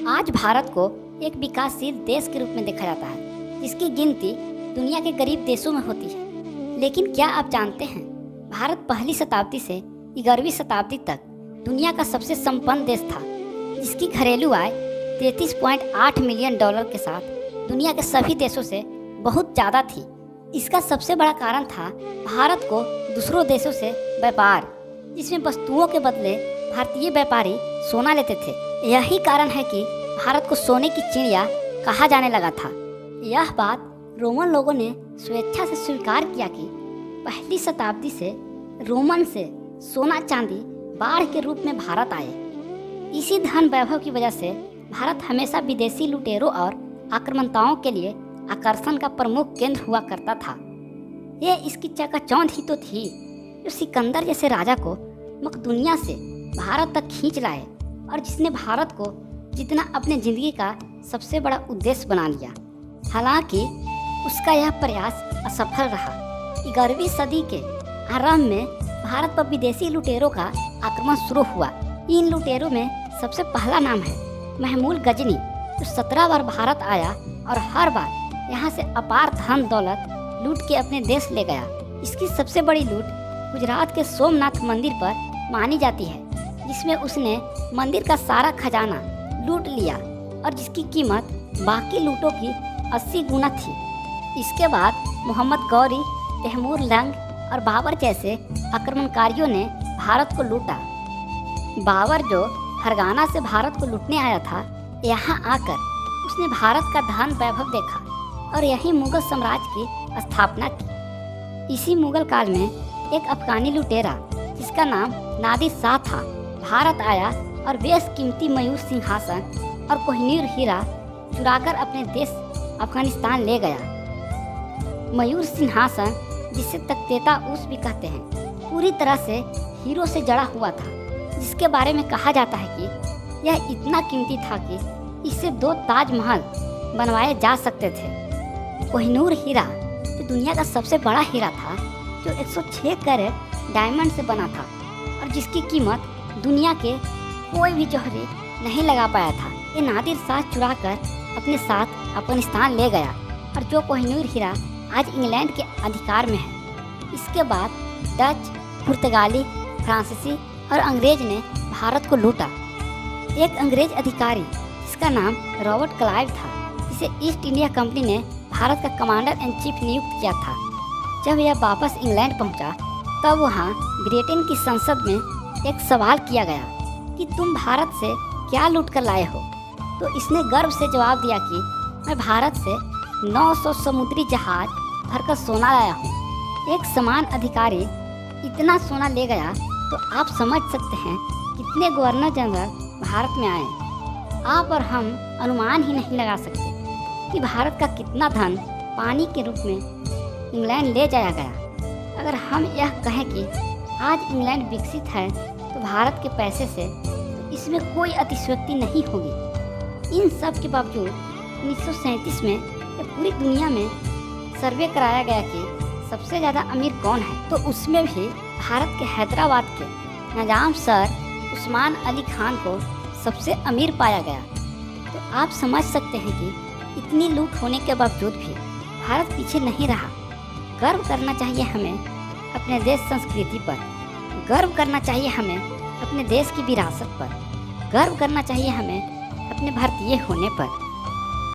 आज भारत को एक विकासशील देश के रूप में देखा जाता है, जिसकी गिनती दुनिया के गरीब देशों में होती है। लेकिन क्या आप जानते हैं, भारत पहली शताब्दी से 11वीं शताब्दी तक दुनिया का सबसे संपन्न देश था, जिसकी घरेलू आय 33.8 मिलियन डॉलर के साथ दुनिया के सभी देशों से बहुत ज़्यादा थी। इसका सबसे बड़ा कारण था भारत को दूसरों देशों से व्यापार, जिसमें वस्तुओं के बदले भारतीय व्यापारी सोना लेते थे। यही कारण है कि भारत को सोने की चिड़िया कहा जाने लगा था। यह बात रोमन लोगों ने स्वेच्छा से स्वीकार किया कि पहली शताब्दी से रोमन से सोना चांदी बाढ़ के रूप में भारत आए। इसी धन वैभव की वजह से भारत हमेशा विदेशी लुटेरों और आक्रमणताओं के लिए आकर्षण का प्रमुख केंद्र हुआ करता था। यह इसकी चकाचौंध ही तो थी जो सिकंदर जैसे राजा को मकदूनिया से भारत तक खींच लाए और जिसने भारत को जितना अपने जिंदगी का सबसे बड़ा उद्देश्य बना लिया। हालांकि उसका यह प्रयास असफल रहा। 11वीं सदी के आरंभ में भारत पर विदेशी लुटेरों का आक्रमण शुरू हुआ। इन लुटेरों में सबसे पहला नाम है महमूद गजनी, जो 17 बार भारत आया और हर बार यहाँ से अपार धन दौलत लूट के अपने देश ले गया। इसकी सबसे बड़ी लूट गुजरात के सोमनाथ मंदिर पर मानी जाती है, जिसमें उसने मंदिर का सारा खजाना लूट लिया और जिसकी कीमत बाकी लूटों की 80 गुना थी। इसके बाद मोहम्मद गौरी, तैमूर लंग और बाबर जैसे आक्रमणकारियों ने भारत को लूटा। बाबर, जो फरगाना से भारत को लूटने आया था, यहाँ आकर उसने भारत का धन वैभव देखा और यही मुगल साम्राज्य की स्थापना की। इसी मुगल काल में एक अफगानी लुटेरा जिसका नाम नादिर शाह था, भारत आया और बेशकीमती मयूर सिंहासन और कोहिनूर हीरा चुराकर अपने देश अफगानिस्तान ले गया। मयूर सिंहासन, जिसे तख्तेता उस भी कहते हैं, पूरी तरह से हीरो से जड़ा हुआ था, जिसके बारे में कहा जाता है कि यह इतना कीमती था कि इससे 2 ताजमहल बनवाए जा सकते थे। कोहिनूर हीरा, जो दुनिया का सबसे बड़ा हीरा था, जो 106 कैरेट डायमंड से बना था और जिसकी कीमत दुनिया के कोई भी जौहरी नहीं लगा पाया था, ये नादिर शाह चुरा कर अपने साथ अफगानिस्तान ले गया और जो कोहिनूर हीरा आज इंग्लैंड के अधिकार में है। इसके बाद डच, पुर्तगाली, फ्रांसीसी और अंग्रेज ने भारत को लूटा। एक अंग्रेज अधिकारी जिसका नाम रॉबर्ट क्लाइव था, जिसे ईस्ट इंडिया कंपनी ने भारत का कमांडर इन चीफ नियुक्त किया था। जब यह वापस इंग्लैंड पहुंचा, तब वहां ब्रिटेन की संसद में एक सवाल किया गया कि तुम भारत से क्या लूट कर लाए हो। तो इसने गर्व से जवाब दिया कि मैं भारत से 900 समुद्री जहाज भरकर सोना लाया हूँ। एक समान अधिकारी इतना सोना ले गया तो आप समझ सकते हैं कितने गवर्नर जनरल भारत में आए। आप और हम अनुमान ही नहीं लगा सकते कि भारत का कितना धन पानी के रूप में इंग्लैंड ले जाया गया। अगर हम यह कहें कि आज इंग्लैंड विकसित है तो भारत के पैसे से, तो इसमें कोई अतिशयोक्ति नहीं होगी। इन सब के बावजूद 1937 में पूरी दुनिया में सर्वे कराया गया कि सबसे ज़्यादा अमीर कौन है, तो उसमें भी भारत के हैदराबाद के निजाम सर उस्मान अली खान को सबसे अमीर पाया गया। तो आप समझ सकते हैं कि इतनी लूट होने के बावजूद भी भारत पीछे नहीं रहा। गर्व करना चाहिए हमें अपने देश संस्कृति पर, गर्व करना चाहिए हमें अपने देश की विरासत पर, गर्व करना चाहिए हमें अपने भारतीय होने पर।